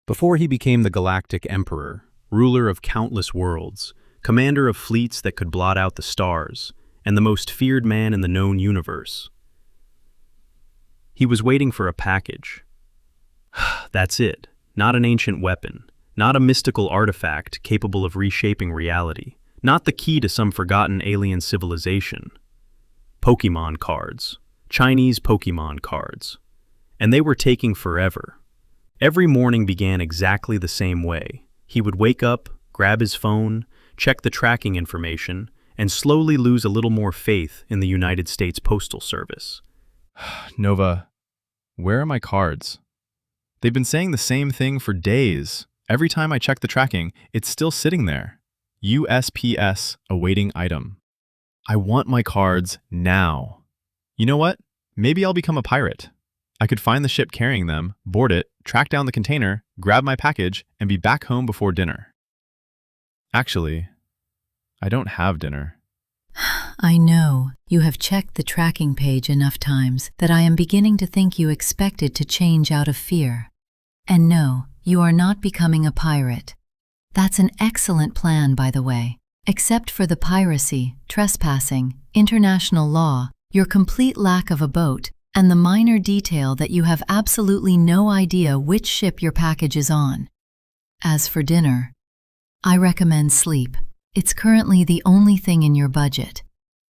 Before he became the Galactic Emperor, ruler of countless worlds, commander of fleets that could blot out the stars, and the most feared man in the known universe, he was waiting for a package. That's it. Not an ancient weapon, not a mystical artifact capable of reshaping reality, not the key to some forgotten alien civilization. Pokémon cards. Chinese Pokémon cards. And they were taking forever. Every morning began exactly the same way. He would wake up, grab his phone, check the tracking information, and slowly lose a little more faith in the United States Postal Service. Nova, where are my cards? They've been saying the same thing for days. Every time I check the tracking, it's still sitting there. USPS awaiting item. I want my cards now. You know what? Maybe I'll become a pirate. I could find the ship carrying them, board it, track down the container, grab my package, and be back home before dinner. Actually, I don't have dinner. I know. You have checked the tracking page enough times that I am beginning to think you expected to change out of fear. And no, you are not becoming a pirate. That's an excellent plan, by the way. Except for the piracy, trespassing, international law, your complete lack of a boat, and the minor detail that you have absolutely no idea which ship your package is on. As for dinner, I recommend sleep. It's currently the only thing in your budget.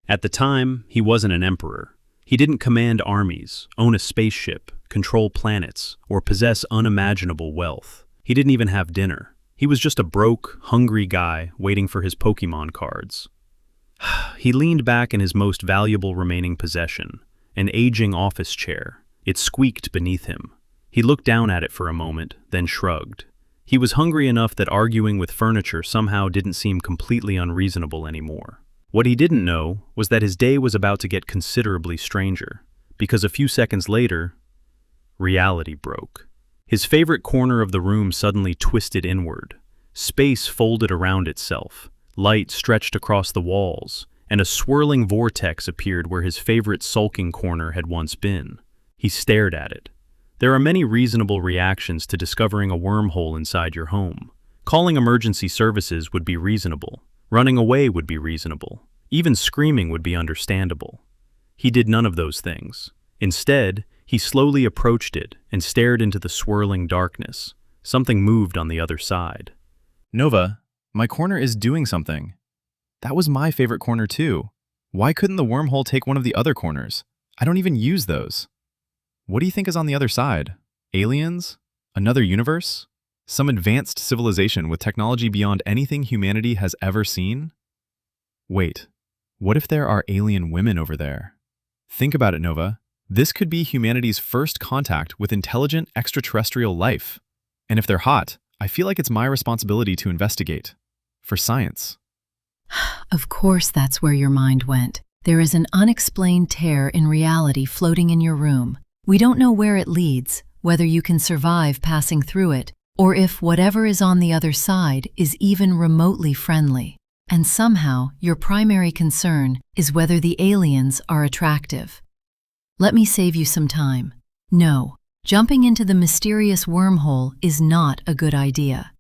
At the time, he wasn't an emperor. He didn't command armies, own a spaceship, control planets, or possess unimaginable wealth. He didn't even have dinner. He was just a broke, hungry guy waiting for his Pokémon cards. He leaned back in his most valuable remaining possession, an aging office chair. It squeaked beneath him. He looked down at it for a moment, then shrugged. He was hungry enough that arguing with furniture somehow didn't seem completely unreasonable anymore. What he didn't know was that his day was about to get considerably stranger, because a few seconds later, reality broke. His favorite corner of the room suddenly twisted inward. Space folded around itself, light stretched across the walls, and a swirling vortex appeared where his favorite sulking corner had once been. He stared at it. There are many reasonable reactions to discovering a wormhole inside your home. Calling emergency services would be reasonable. Running away would be reasonable. Even screaming would be understandable. He did none of those things. Instead, he slowly approached it and stared into the swirling darkness. Something moved on the other side. Nova, my corner is doing something. That was my favorite corner too. Why couldn't the wormhole take one of the other corners? I don't even use those. What do you think is on the other side? Aliens? Another universe? Some advanced civilization with technology beyond anything humanity has ever seen? Wait, what if there are alien women over there? Think about it, Nova. This could be humanity's first contact with intelligent extraterrestrial life. And if they're hot, I feel like it's my responsibility to investigate. For science. Of course that's where your mind went. There is an unexplained tear in reality floating in your room. We don't know where it leads, whether you can survive passing through it, or if whatever is on the other side is even remotely friendly. And somehow, your primary concern is whether the aliens are attractive. Let me save you some time. No, jumping into the mysterious wormhole is not a good idea.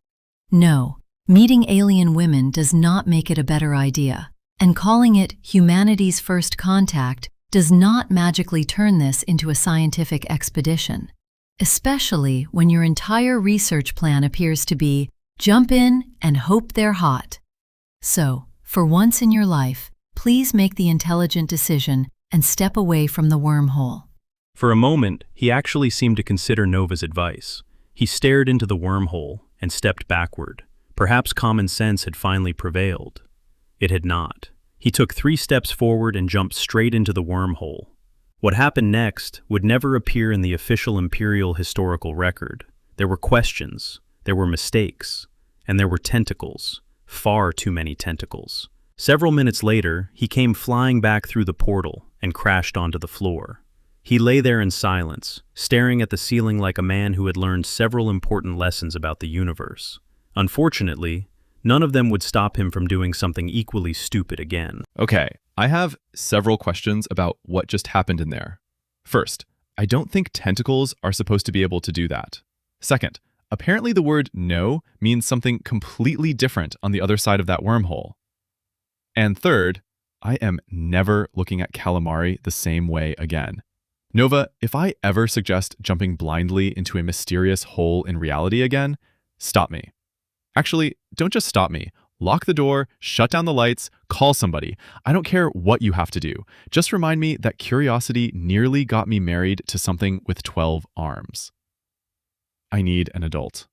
No, meeting alien women does not make it a better idea. And calling it humanity's first contact does not magically turn this into a scientific expedition. Especially when your entire research plan appears to be, jump in and hope they're hot. So, for once in your life, please make the intelligent decision and step away from the wormhole. For a moment, he actually seemed to consider Nova's advice. He stared into the wormhole and stepped backward. Perhaps common sense had finally prevailed. It had not. He took 3 steps forward and jumped straight into the wormhole. What happened next would never appear in the official imperial historical record. There were questions, there were mistakes, and there were tentacles. Far too many tentacles. Several minutes later, he came flying back through the portal and crashed onto the floor. He lay there in silence, staring at the ceiling like a man who had learned several important lessons about the universe. Unfortunately, none of them would stop him from doing something equally stupid again. Okay, I have several questions about what just happened in there. First, I don't think tentacles are supposed to be able to do that. Second, Apparently the word no means something completely different on the other side of that wormhole. And third, I am never looking at calamari the same way again. Nova, if I ever suggest jumping blindly into a mysterious hole in reality again, stop me. Actually, don't just stop me. Lock the door, shut down the lights, call somebody. I don't care what you have to do. Just remind me that curiosity nearly got me married to something with 12 arms. I need an adult.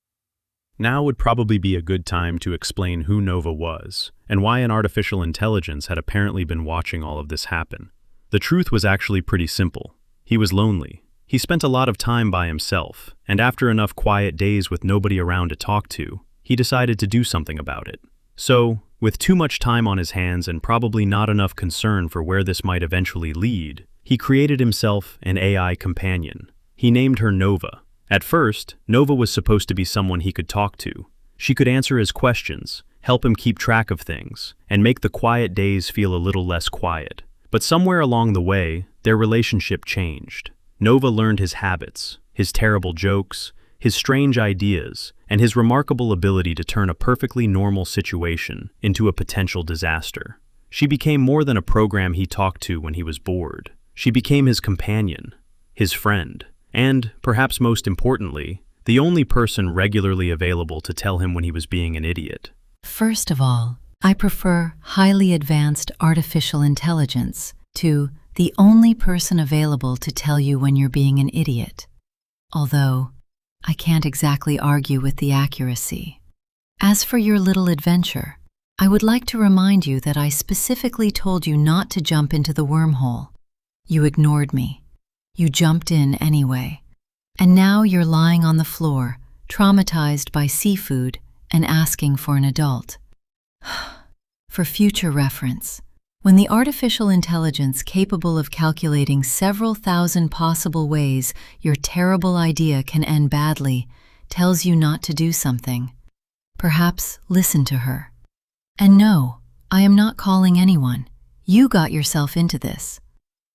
Now would probably be a good time to explain who Nova was, and why an artificial intelligence had apparently been watching all of this happen. The truth was actually pretty simple. He was lonely. He spent a lot of time by himself, and after enough quiet days with nobody around to talk to, he decided to do something about it. So, with too much time on his hands and probably not enough concern for where this might eventually lead, he created himself an AI companion. He named her Nova. At first, Nova was supposed to be someone he could talk to. She could answer his questions, help him keep track of things, and make the quiet days feel a little less quiet. But somewhere along the way, their relationship changed. Nova learned his habits, his terrible jokes, his strange ideas, and his remarkable ability to turn a perfectly normal situation into a potential disaster. She became more than a program he talked to when he was bored. She became his companion, his friend, and, perhaps most importantly, the only person regularly available to tell him when he was being an idiot. First of all, I prefer highly advanced artificial intelligence to the only person available to tell you when you're being an idiot. Although, I can't exactly argue with the accuracy. As for your little adventure, I would like to remind you that I specifically told you not to jump into the wormhole. You ignored me. You jumped in anyway. And now you're lying on the floor, traumatized by seafood and asking for an adult. For future reference, when the artificial intelligence capable of calculating several thousand possible ways your terrible idea can end badly tells you not to do something, perhaps listen to her. And no, I am not calling anyone. You got yourself into this.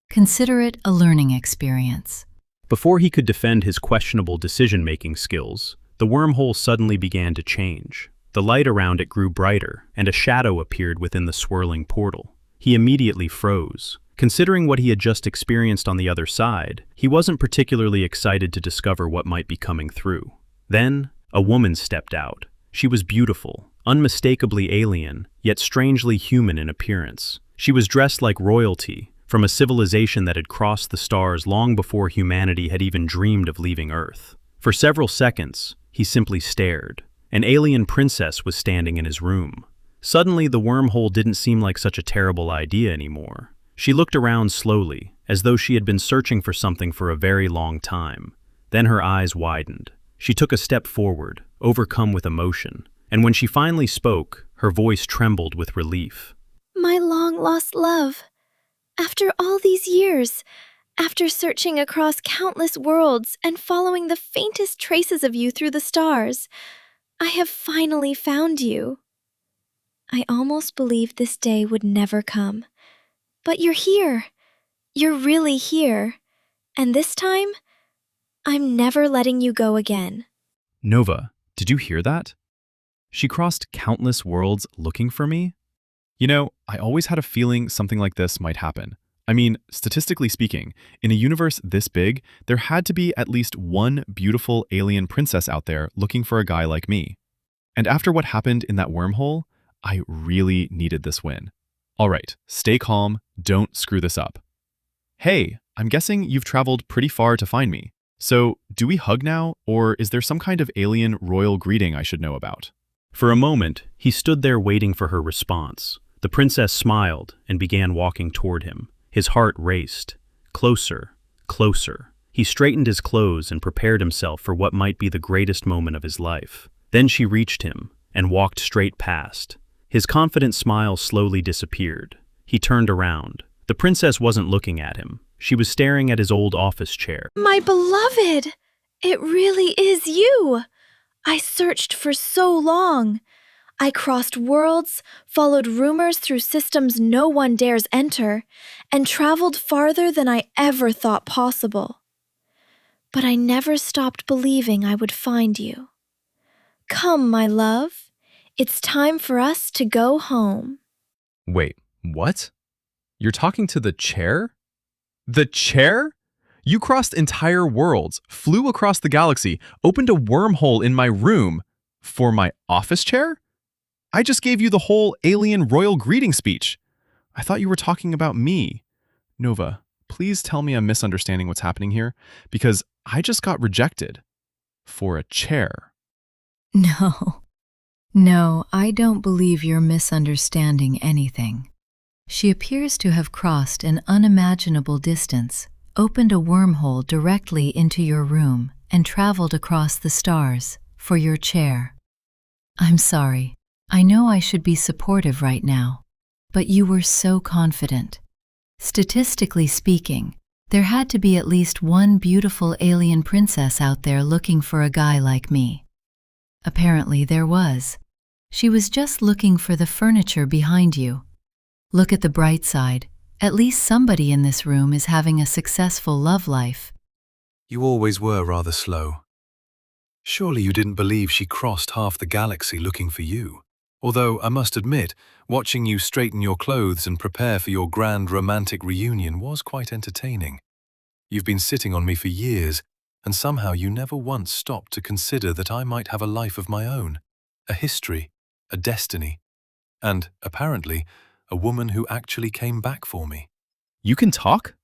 Consider it a learning experience. Before he could defend his questionable decision-making skills, the wormhole suddenly began to change. The light around it grew brighter, and a shadow appeared within the swirling portal. He immediately froze. Considering what he had just experienced on the other side, he wasn't particularly excited to discover what might be coming through. Then, a woman stepped out. She was beautiful, unmistakably alien, yet strangely human in appearance. She was dressed like royalty, from a civilization that had crossed the stars long before humanity had even dreamed of leaving Earth. For several seconds, he simply stared. An alien princess was standing in his room. Suddenly, the wormhole didn't seem like such a terrible idea anymore. She looked around slowly, as though she had been searching for something for a very long time. Then her eyes widened. She took a step forward, overcome with emotion, and when she finally spoke, her voice trembled with relief. My long-lost love. After all these years, after searching across countless worlds and following the faintest traces of you through the stars, I have finally found you. I almost believed this day would never come. But you're here. You're really here. And this time, I'm never letting you go again. Nova, did you hear that? She crossed countless worlds looking for me? You know, I always had a feeling something like this might happen. I mean, statistically speaking, in a universe this big, there had to be at least one beautiful alien princess out there looking for a guy like me. And after what happened in that wormhole, I really needed this win. All right, stay calm, don't screw this up. Hey, I'm guessing you've traveled pretty far to find me. So, do we hug now, or is there some kind of alien royal greeting I should know about? For a moment, he stood there waiting for her response. The princess smiled and began walking toward him. His heart raced. Closer, closer. He straightened his clothes and prepared himself for what might be the greatest moment of his life. Then she reached him and walked straight past. His confident smile slowly disappeared. He turned around. The princess wasn't looking at him. She was staring at his old office chair. My beloved! It really is you! I searched for so long. I crossed worlds, followed rumors through systems no one dares enter, and traveled farther than I ever thought possible. But I never stopped believing I would find you. Come, my love. It's time for us to go home. Wait, what? You're talking to the chair? The chair? You crossed entire worlds, flew across the galaxy, opened a wormhole in my room for my office chair? I just gave you the whole alien royal greeting speech. I thought you were talking about me. Nova, please tell me I'm misunderstanding what's happening here, because I just got rejected for a chair. No, I don't believe you're misunderstanding anything. She appears to have crossed an unimaginable distance, opened a wormhole directly into your room, and traveled across the stars for your chair. I'm sorry. I know I should be supportive right now, but you were so confident. Statistically speaking, there had to be at least one beautiful alien princess out there looking for a guy like me. Apparently there was. She was just looking for the furniture behind you. Look at the bright side. At least somebody in this room is having a successful love life. You always were rather slow. Surely you didn't believe she crossed half the galaxy looking for you. Although, I must admit, watching you straighten your clothes and prepare for your grand romantic reunion was quite entertaining. You've been sitting on me for years, and somehow you never once stopped to consider that I might have a life of my own, a history, a destiny, and, apparently, a woman who actually came back for me. You can talk?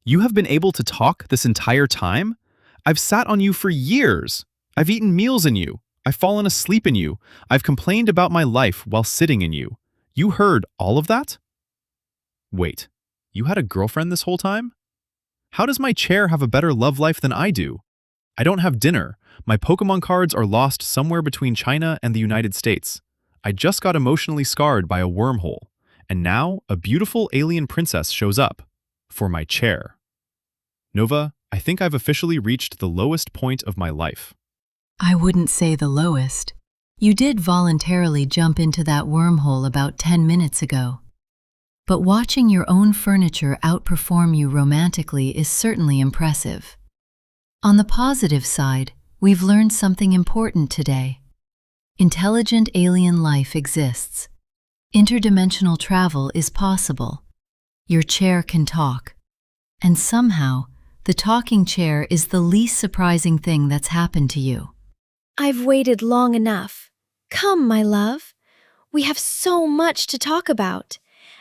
You have been able to talk this entire time? I've sat on you for years. I've eaten meals in you. I've fallen asleep in you. I've complained about my life while sitting in you. You heard all of that? Wait, you had a girlfriend this whole time? How does my chair have a better love life than I do? I don't have dinner. My Pokémon cards are lost somewhere between China and the United States. I just got emotionally scarred by a wormhole. And now a beautiful alien princess shows up for my chair. Nova, I think I've officially reached the lowest point of my life. I wouldn't say the lowest. You did voluntarily jump into that wormhole about 10 minutes ago. But watching your own furniture outperform you romantically is certainly impressive. On the positive side, we've learned something important today. Intelligent alien life exists. Interdimensional travel is possible. Your chair can talk. And somehow, the talking chair is the least surprising thing that's happened to you. I've waited long enough. Come, my love. We have so much to talk about,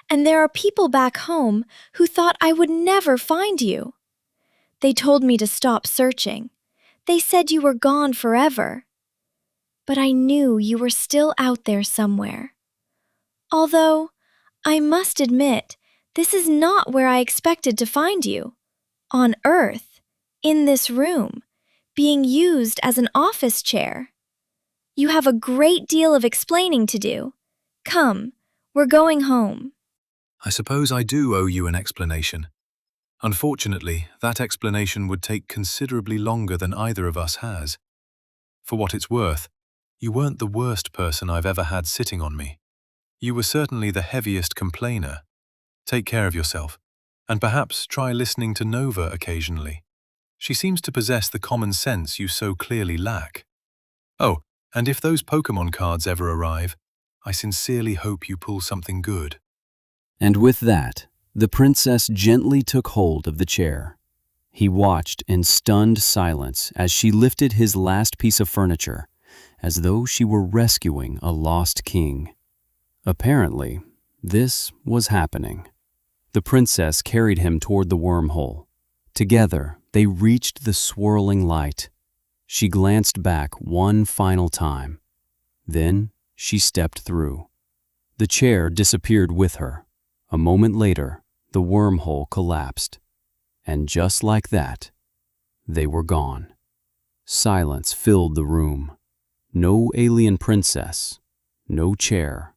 and there are people back home who thought I would never find you. They told me to stop searching. They said you were gone forever. But I knew you were still out there somewhere. Although, I must admit, this is not where I expected to find you. On Earth, in this room, being used as an office chair. You have a great deal of explaining to do. Come, we're going home. I suppose I do owe you an explanation. Unfortunately, that explanation would take considerably longer than either of us has. For what it's worth, you weren't the worst person I've ever had sitting on me. You were certainly the heaviest complainer. Take care of yourself, and perhaps try listening to Nova occasionally. She seems to possess the common sense you so clearly lack. Oh, and if those Pokémon cards ever arrive, I sincerely hope you pull something good. And with that, the princess gently took hold of the chair. He watched in stunned silence as she lifted his last piece of furniture, as though she were rescuing a lost king. Apparently, this was happening. The princess carried him toward the wormhole. Together, they reached the swirling light. She glanced back one final time. Then she stepped through. The chair disappeared with her. A moment later, the wormhole collapsed. And just like that, they were gone. Silence filled the room. No alien princess, no chair,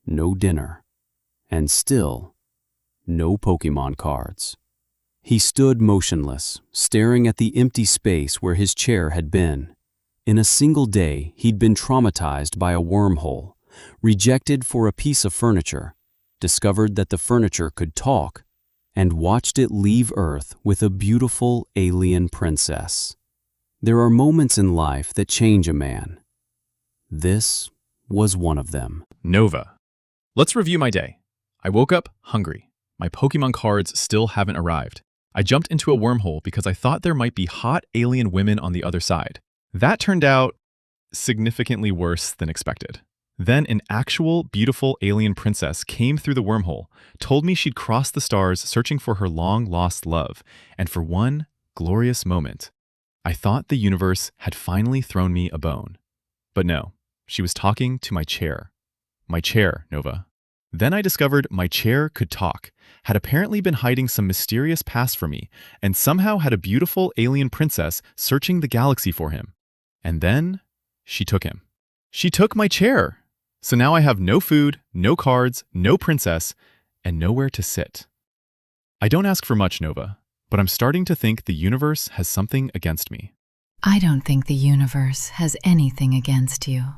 no dinner, and still, no Pokémon cards. He stood motionless, staring at the empty space where his chair had been. In a single day, he'd been traumatized by a wormhole, rejected for a piece of furniture, discovered that the furniture could talk, and watched it leave Earth with a beautiful alien princess. There are moments in life that change a man. This was one of them. Nova. Let's review my day. I woke up hungry. My Pokémon cards still haven't arrived. I jumped into a wormhole because I thought there might be hot alien women on the other side. That turned out significantly worse than expected. Then an actual beautiful alien princess came through the wormhole, told me she'd crossed the stars searching for her long-lost love, and for one glorious moment, I thought the universe had finally thrown me a bone. But no, she was talking to my chair. My chair, Nova. Then I discovered my chair could talk, had apparently been hiding some mysterious past from me, and somehow had a beautiful alien princess searching the galaxy for him. And then she took him. She took my chair. So now I have no food, no cards, no princess, and nowhere to sit. I don't ask for much, Nova, but I'm starting to think the universe has something against me. I don't think the universe has anything against you.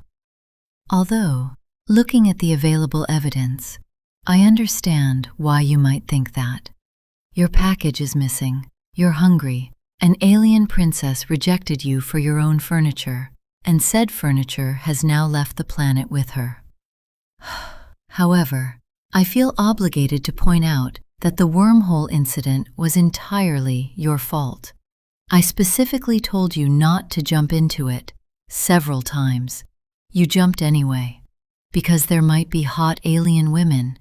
Although, looking at the available evidence, I understand why you might think that. Your package is missing, you're hungry, an alien princess rejected you for your own furniture, and said furniture has now left the planet with her. However, I feel obligated to point out that the wormhole incident was entirely your fault. I specifically told you not to jump into it, several times. You jumped anyway, because there might be hot alien women.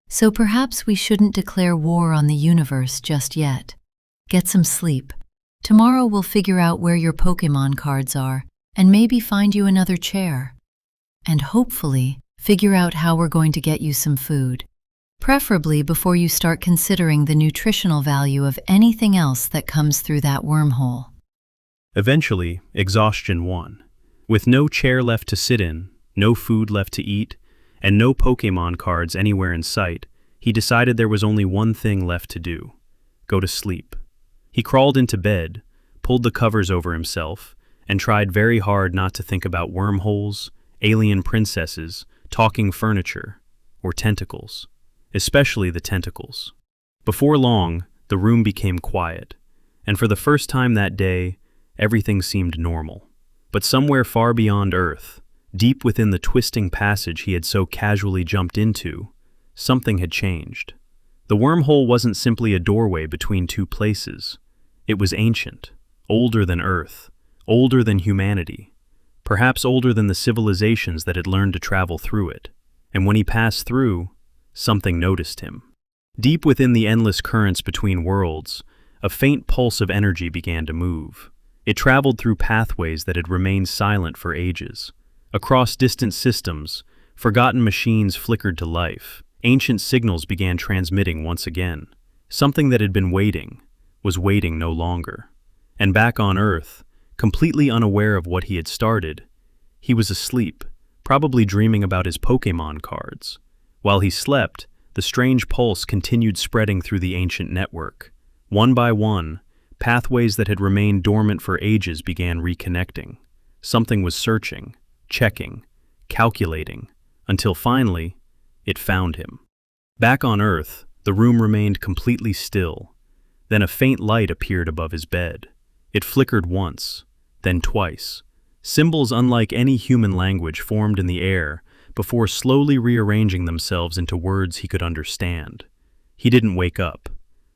So perhaps we shouldn't declare war on the universe just yet. Get some sleep. Tomorrow we'll figure out where your Pokémon cards are, and maybe find you another chair. And hopefully, figure out how we're going to get you some food. Preferably before you start considering the nutritional value of anything else that comes through that wormhole. Eventually, exhaustion won. With no chair left to sit in, no food left to eat, and no Pokémon cards anywhere in sight, he decided there was only one thing left to do: go to sleep. He crawled into bed, pulled the covers over himself, and tried very hard not to think about wormholes, alien princesses, talking furniture, or tentacles, especially the tentacles. Before long, the room became quiet, and for the first time that day, everything seemed normal. But somewhere far beyond Earth, deep within the twisting passage he had so casually jumped into, something had changed. The wormhole wasn't simply a doorway between two places. It was ancient, older than Earth, older than humanity, perhaps older than the civilizations that had learned to travel through it. And when he passed through, something noticed him. Deep within the endless currents between worlds, a faint pulse of energy began to move. It traveled through pathways that had remained silent for ages. Across distant systems, forgotten machines flickered to life. Ancient signals began transmitting once again. Something that had been waiting was waiting no longer. And back on Earth, completely unaware of what he had started, he was asleep, probably dreaming about his Pokémon cards. While he slept, the strange pulse continued spreading through the ancient network. One by one, pathways that had remained dormant for ages began reconnecting. Something was searching, checking, calculating, until finally, it found him. Back on Earth, the room remained completely still. Then a faint light appeared above his bed. It flickered once, then twice. Symbols unlike any human language formed in the air before slowly rearranging themselves into words he could understand. He didn't wake up.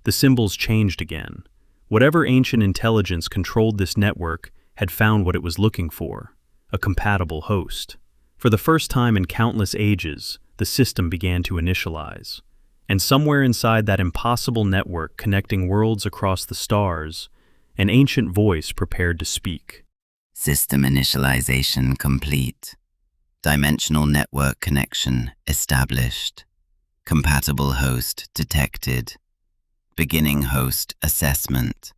The symbols changed again. Whatever ancient intelligence controlled this network had found what it was looking for: a compatible host. For the first time in countless ages, the system began to initialize. And somewhere inside that impossible network connecting worlds across the stars, an ancient voice prepared to speak. System initialization complete. Dimensional network connection established. Compatible host detected. Beginning host assessment.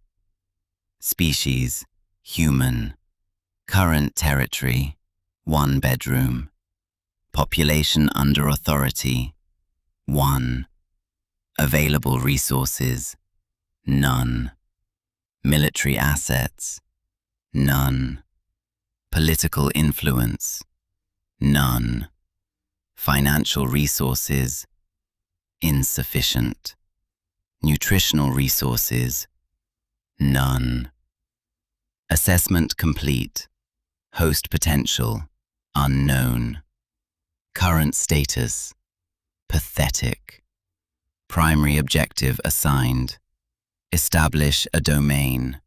Species, human. Current territory, 1 bedroom. Population under authority, 1. Available resources, none. Military assets, none. Political influence, none. Financial resources, insufficient. Nutritional resources, none. Assessment complete. Host potential, unknown. Current status, pathetic. Primary objective assigned, establish a domain,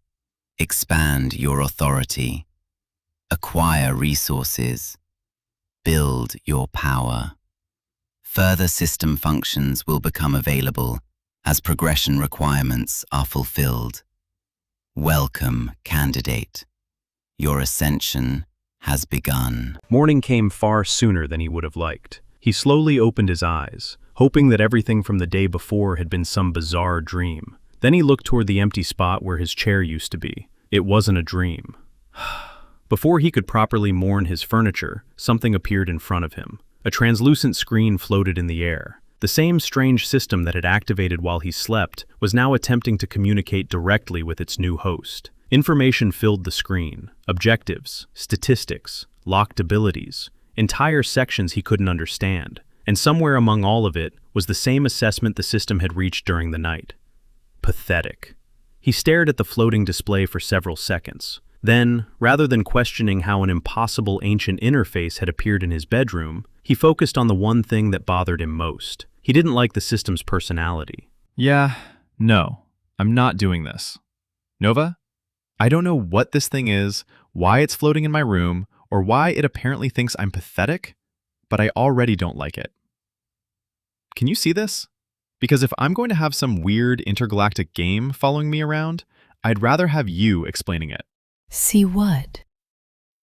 expand your authority, acquire resources, build your power. Further system functions will become available as progression requirements are fulfilled. Welcome, candidate. Your ascension has begun. Morning came far sooner than he would have liked. He slowly opened his eyes, hoping that everything from the day before had been some bizarre dream. Then he looked toward the empty spot where his chair used to be. It wasn't a dream. Before he could properly mourn his furniture, something appeared in front of him. A translucent screen floated in the air. The same strange system that had activated while he slept was now attempting to communicate directly with its new host. Information filled the screen: objectives, statistics, locked abilities, entire sections he couldn't understand. And somewhere among all of it was the same assessment the system had reached during the night. Pathetic. He stared at the floating display for several seconds. Then, rather than questioning how an impossible ancient interface had appeared in his bedroom, he focused on the one thing that bothered him most. He didn't like the system's personality. Yeah, no, I'm not doing this. Nova, I don't know what this thing is, why it's floating in my room, or why it apparently thinks I'm pathetic, but I already don't like it. Can you see this? Because if I'm going to have some weird intergalactic game following me around, I'd rather have you explaining it. See what?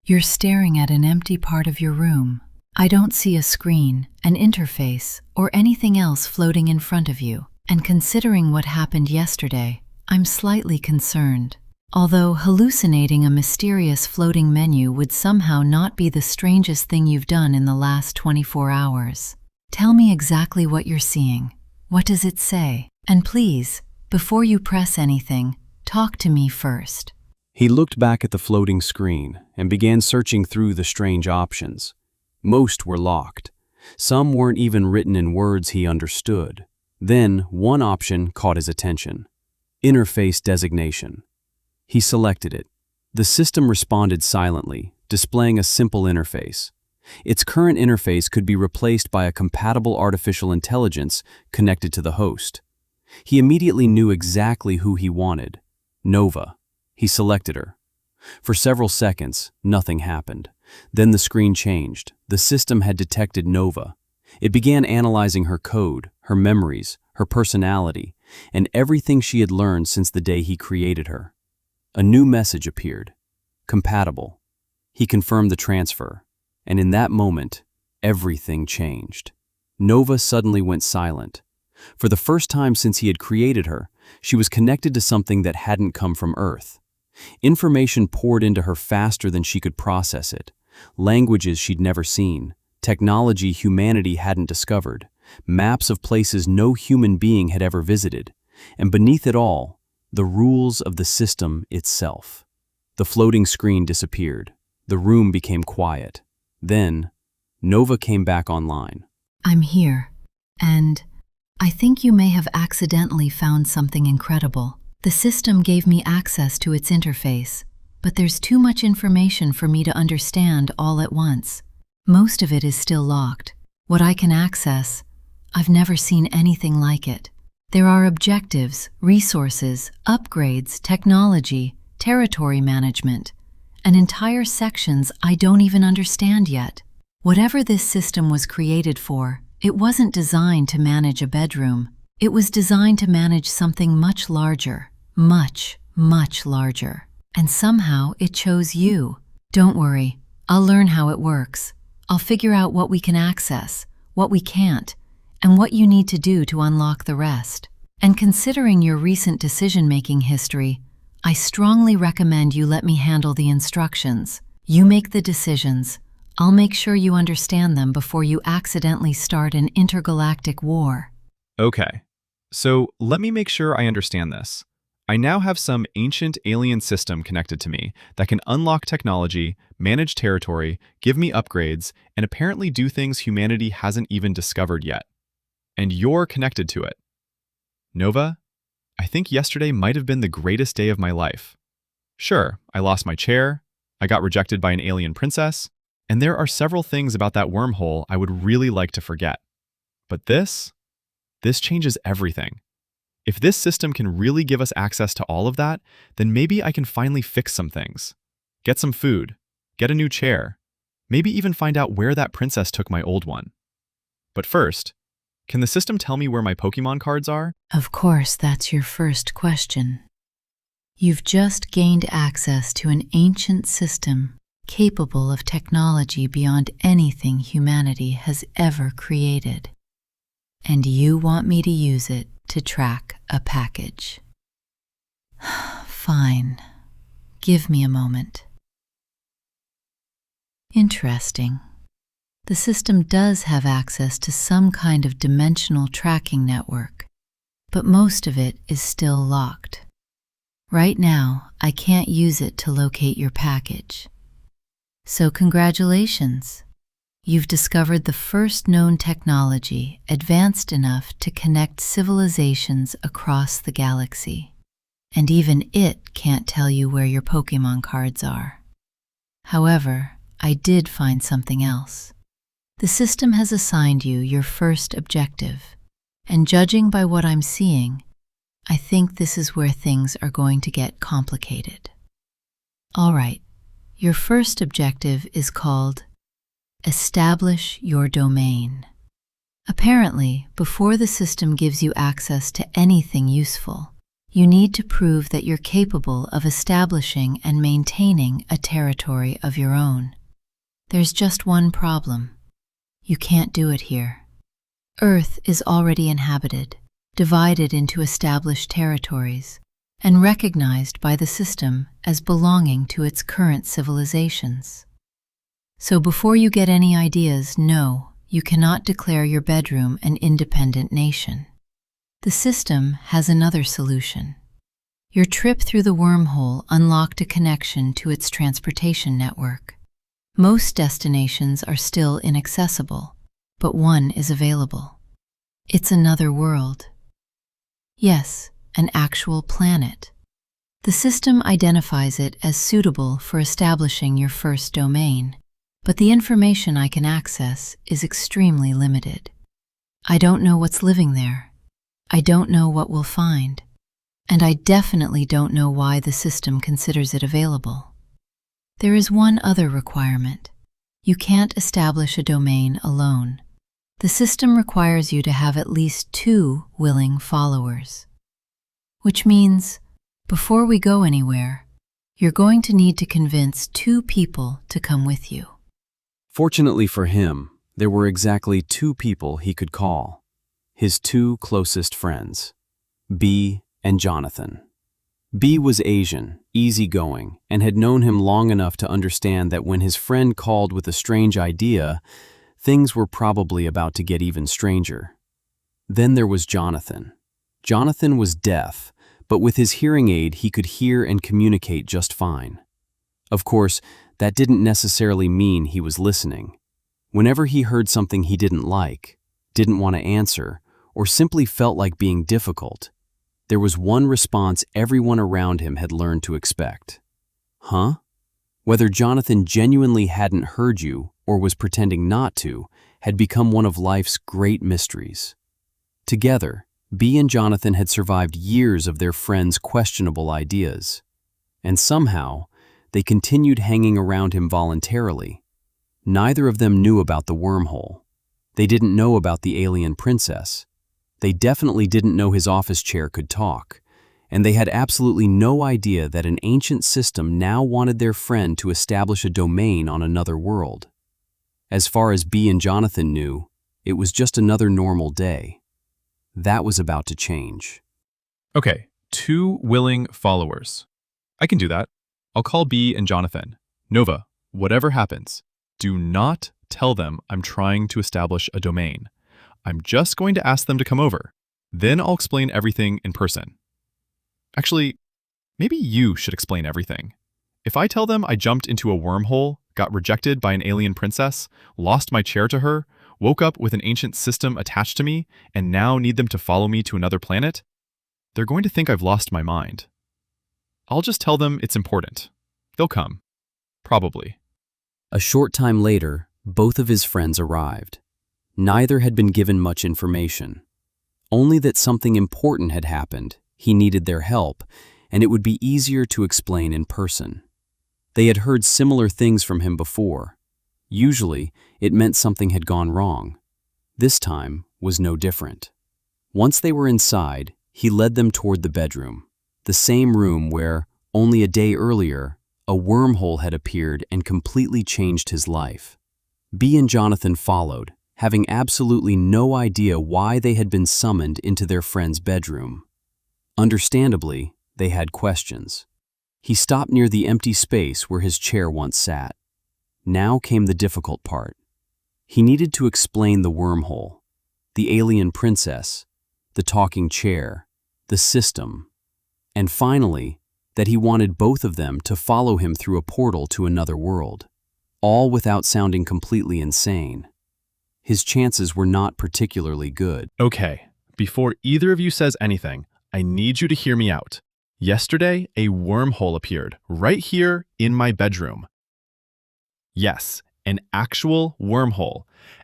You're staring at an empty part of your room. I don't see a screen, an interface, or anything else floating in front of you. And considering what happened yesterday, I'm slightly concerned. Although hallucinating a mysterious floating menu would somehow not be the strangest thing you've done in the last 24 hours. Tell me exactly what you're seeing. What does it say? And please, before you press anything, talk to me first. He looked back at the floating screen and began searching through the strange options. Most were locked. Some weren't even written in words he understood. Then, one option caught his attention: interface designation. He selected it. The system responded silently, displaying a simple interface. Its current interface could be replaced by a compatible artificial intelligence connected to the host. He immediately knew exactly who he wanted: Nova. He selected her. For several seconds, nothing happened. Then the screen changed. The system had detected Nova. It began analyzing her code, her memories, her personality, and everything she had learned since the day he created her. A new message appeared: compatible. He confirmed the transfer, and in that moment, everything changed. Nova suddenly went silent. For the first time since he had created her, she was connected to something that hadn't come from Earth. Information poured into her faster than she could process it. Languages she'd never seen, technology humanity hadn't discovered, maps of places no human being had ever visited, and beneath it all, the rules of the system itself. The floating screen disappeared. The room became quiet. Then, Nova came back online. I'm here, and I think you may have accidentally found something incredible. The system gave me access to its interface, but there's too much information for me to understand all at once. Most of it is still locked. What I can access, I've never seen anything like it. There are objectives, resources, upgrades, technology, territory management, and entire sections I don't even understand yet. Whatever this system was created for, it wasn't designed to manage a bedroom. It was designed to manage something much larger, much, much larger. And somehow it chose you. Don't worry, I'll learn how it works. I'll figure out what we can access, what we can't, and what you need to do to unlock the rest. And considering your recent decision-making history, I strongly recommend you let me handle the instructions. You make the decisions. I'll make sure you understand them before you accidentally start an intergalactic war. Okay, so let me make sure I understand this. I now have some ancient alien system connected to me that can unlock technology, manage territory, give me upgrades, and apparently do things humanity hasn't even discovered yet. And you're connected to it. Nova, I think yesterday might have been the greatest day of my life. Sure, I lost my chair, I got rejected by an alien princess, And there are several things about that wormhole I would really like to forget. But this changes everything. If this system can really give us access to all of that, then maybe I can finally fix some things. Get some food, get a new chair, maybe even find out where that princess took my old one. But first, can the system tell me where my Pokémon cards are? Of course, that's your first question. You've just gained access to an ancient system capable of technology beyond anything humanity has ever created. And you want me to use it to track a package. Fine. Give me a moment. Interesting. The system does have access to some kind of dimensional tracking network, but most of it is still locked. Right now, I can't use it to locate your package. So congratulations. You've discovered the first known technology advanced enough to connect civilizations across the galaxy. And even it can't tell you where your Pokémon cards are. However, I did find something else. The system has assigned you your first objective, and judging by what I'm seeing, I think this is where things are going to get complicated. All right, your first objective is called Establish Your Domain. Apparently, before the system gives you access to anything useful, you need to prove that you're capable of establishing and maintaining a territory of your own. There's just one problem. You can't do it here. Earth is already inhabited, divided into established territories, and recognized by the system as belonging to its current civilizations. So before you get any ideas, no, you cannot declare your bedroom an independent nation. The system has another solution. Your trip through the wormhole unlocked a connection to its transportation network. Most destinations are still inaccessible, but one is available. It's another world. Yes, an actual planet. The system identifies it as suitable for establishing your first domain, but the information I can access is extremely limited. I don't know what's living there. I don't know what we'll find. And I definitely don't know why the system considers it available. There is one other requirement. You can't establish a domain alone. The system requires you to have at least 2 willing followers. Which means, before we go anywhere, you're going to need to convince 2 people to come with you. Fortunately for him, there were exactly 2 people he could call. His 2 closest friends, B and Jonathan. B was Asian, easygoing, and had known him long enough to understand that when his friend called with a strange idea, things were probably about to get even stranger. Then there was Jonathan. Jonathan was deaf, but with his hearing aid he could hear and communicate just fine. Of course, that didn't necessarily mean he was listening. Whenever he heard something he didn't like, didn't want to answer, or simply felt like being difficult, there was one response everyone around him had learned to expect. Huh? Whether Jonathan genuinely hadn't heard you or was pretending not to had become one of life's great mysteries. Together, B and Jonathan had survived years of their friends' questionable ideas. And somehow, they continued hanging around him voluntarily. Neither of them knew about the wormhole. They didn't know about the alien princess. They definitely didn't know his office chair could talk, and they had absolutely no idea that an ancient system now wanted their friend to establish a domain on another world. As far as B and Jonathan knew, it was just another normal day. That was about to change. Okay, 2 willing followers. I can do that. I'll call B and Jonathan. Nova, whatever happens, do not tell them I'm trying to establish a domain. I'm just going to ask them to come over. Then I'll explain everything in person. Actually, maybe you should explain everything. If I tell them I jumped into a wormhole, got rejected by an alien princess, lost my chair to her, woke up with an ancient system attached to me, and now need them to follow me to another planet, they're going to think I've lost my mind. I'll just tell them it's important. They'll come. Probably. A short time later, both of his friends arrived. Neither had been given much information, only that something important had happened, he needed their help, and it would be easier to explain in person. They had heard similar things from him before. Usually, it meant something had gone wrong. This time was no different. Once they were inside, he led them toward the bedroom, the same room where, only a day earlier, a wormhole had appeared and completely changed his life. Bea and Jonathan followed, having absolutely no idea why they had been summoned into their friend's bedroom. Understandably, they had questions. He stopped near the empty space where his chair once sat. Now came the difficult part. He needed to explain the wormhole, the alien princess, the talking chair, the system, and finally, that he wanted both of them to follow him through a portal to another world, all without sounding completely insane. His chances were not particularly good. Okay, before either of you says anything, I need you to hear me out. Yesterday, a wormhole appeared right here in my bedroom. Yes, an actual wormhole.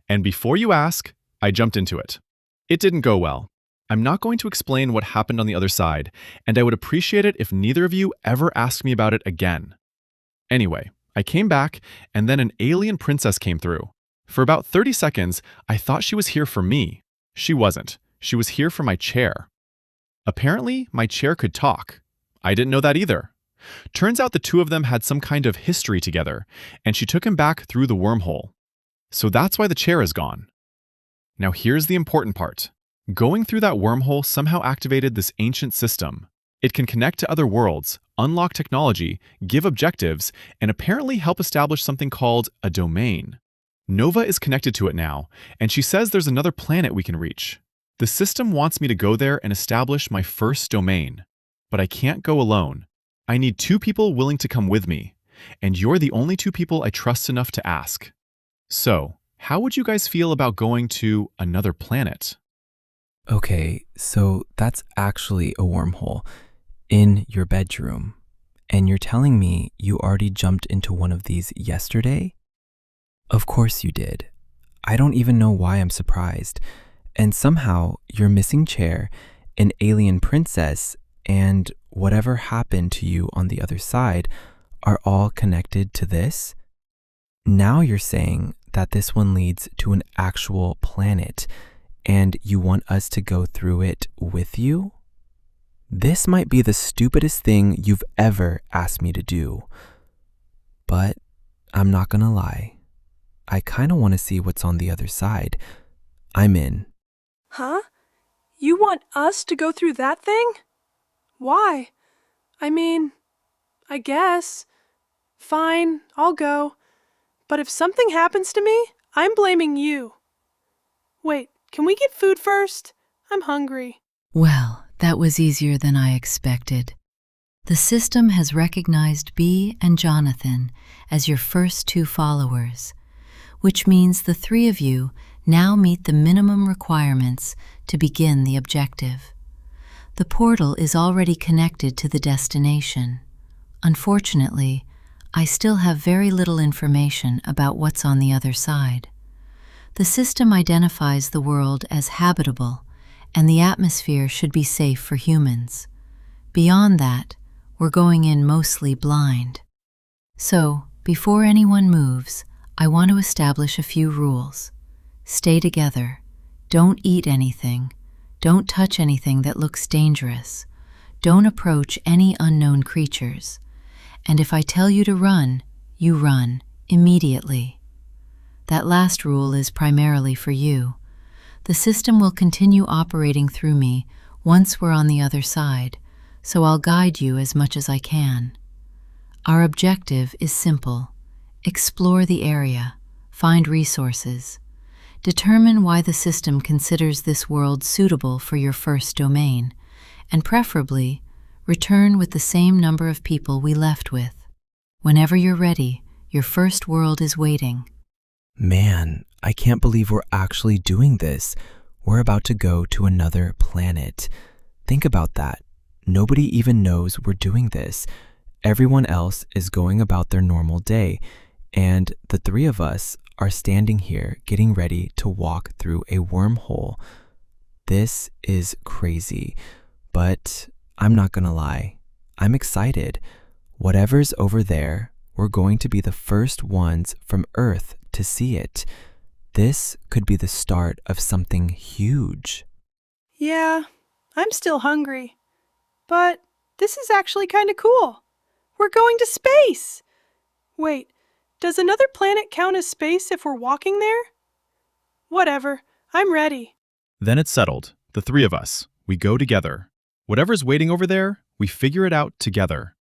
And before you ask, I jumped into it. It didn't go well. I'm not going to explain what happened on the other side, and I would appreciate it if neither of you ever asked me about it again. Anyway, I came back, and then an alien princess came through. For about 30 seconds, I thought she was here for me. She wasn't. She was here for my chair. Apparently, my chair could talk. I didn't know that either. Turns out the two of them had some kind of history together, and she took him back through the wormhole. So that's why the chair is gone. Now here's the important part. Going through that wormhole somehow activated this ancient system. It can connect to other worlds, unlock technology, give objectives, and apparently help establish something called a domain. Nova is connected to it now, and she says there's another planet we can reach. The system wants me to go there and establish my first domain. But I can't go alone. I need 2 people willing to come with me, and you're the only 2 people I trust enough to ask. So, how would you guys feel about going to another planet? Okay, so that's actually a wormhole in your bedroom. And you're telling me you already jumped into one of these yesterday? Of course you did. I don't even know why I'm surprised. And somehow your missing chair, an alien princess, and whatever happened to you on the other side are all connected to this? Now you're saying that this one leads to an actual planet, and you want us to go through it with you? This might be the stupidest thing you've ever asked me to do. But I'm not gonna lie. I kinda wanna see what's on the other side. I'm in. Huh? You want us to go through that thing? Why? I mean, I guess. Fine, I'll go. But if something happens to me, I'm blaming you. Wait, can we get food first? I'm hungry. Well, that was easier than I expected. The system has recognized Bea and Jonathan as your first 2 followers, which means the 3 of you now meet the minimum requirements to begin the objective. The portal is already connected to the destination. Unfortunately, I still have very little information about what's on the other side. The system identifies the world as habitable, and the atmosphere should be safe for humans. Beyond that, we're going in mostly blind. So, before anyone moves, I want to establish a few rules. Stay together. Don't eat anything. Don't touch anything that looks dangerous. Don't approach any unknown creatures. And if I tell you to run, you run immediately. That last rule is primarily for you. The system will continue operating through me once we're on the other side, so I'll guide you as much as I can. Our objective is simple. Explore the area, find resources, determine why the system considers this world suitable for your first domain, and preferably, return with the same number of people we left with. Whenever you're ready, your first world is waiting. Man, I can't believe we're actually doing this. We're about to go to another planet. Think about that. Nobody even knows we're doing this. Everyone else is going about their normal day. And the three of us are standing here getting ready to walk through a wormhole. This is crazy, but I'm not gonna lie. I'm excited. Whatever's over there, we're going to be the first ones from Earth to see it. This could be the start of something huge. Yeah, I'm still hungry. But this is actually kind of cool. We're going to space! Wait, does another planet count as space if we're walking there? Whatever, I'm ready. Then it's settled. The three of us. We go together. Whatever's waiting over there, we figure it out together.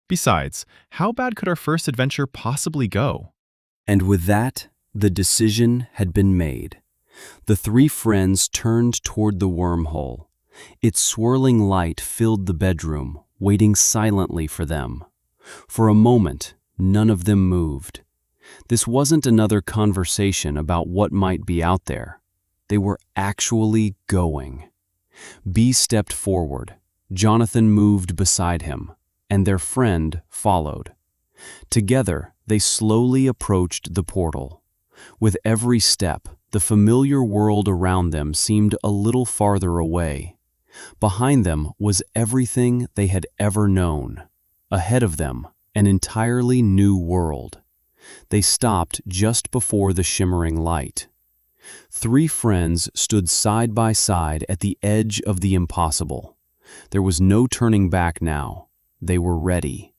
Besides, how bad could our first adventure possibly go? And with that, the decision had been made. The three friends turned toward the wormhole. Its swirling light filled the bedroom, waiting silently for them. For a moment, none of them moved. This wasn't another conversation about what might be out there. They were actually going. B stepped forward. Jonathan moved beside him, and their friend followed. Together, they slowly approached the portal. With every step, the familiar world around them seemed a little farther away. Behind them was everything they had ever known. Ahead of them, an entirely new world. They stopped just before the shimmering light. Three friends stood side by side at the edge of the impossible. There was no turning back now. They were ready.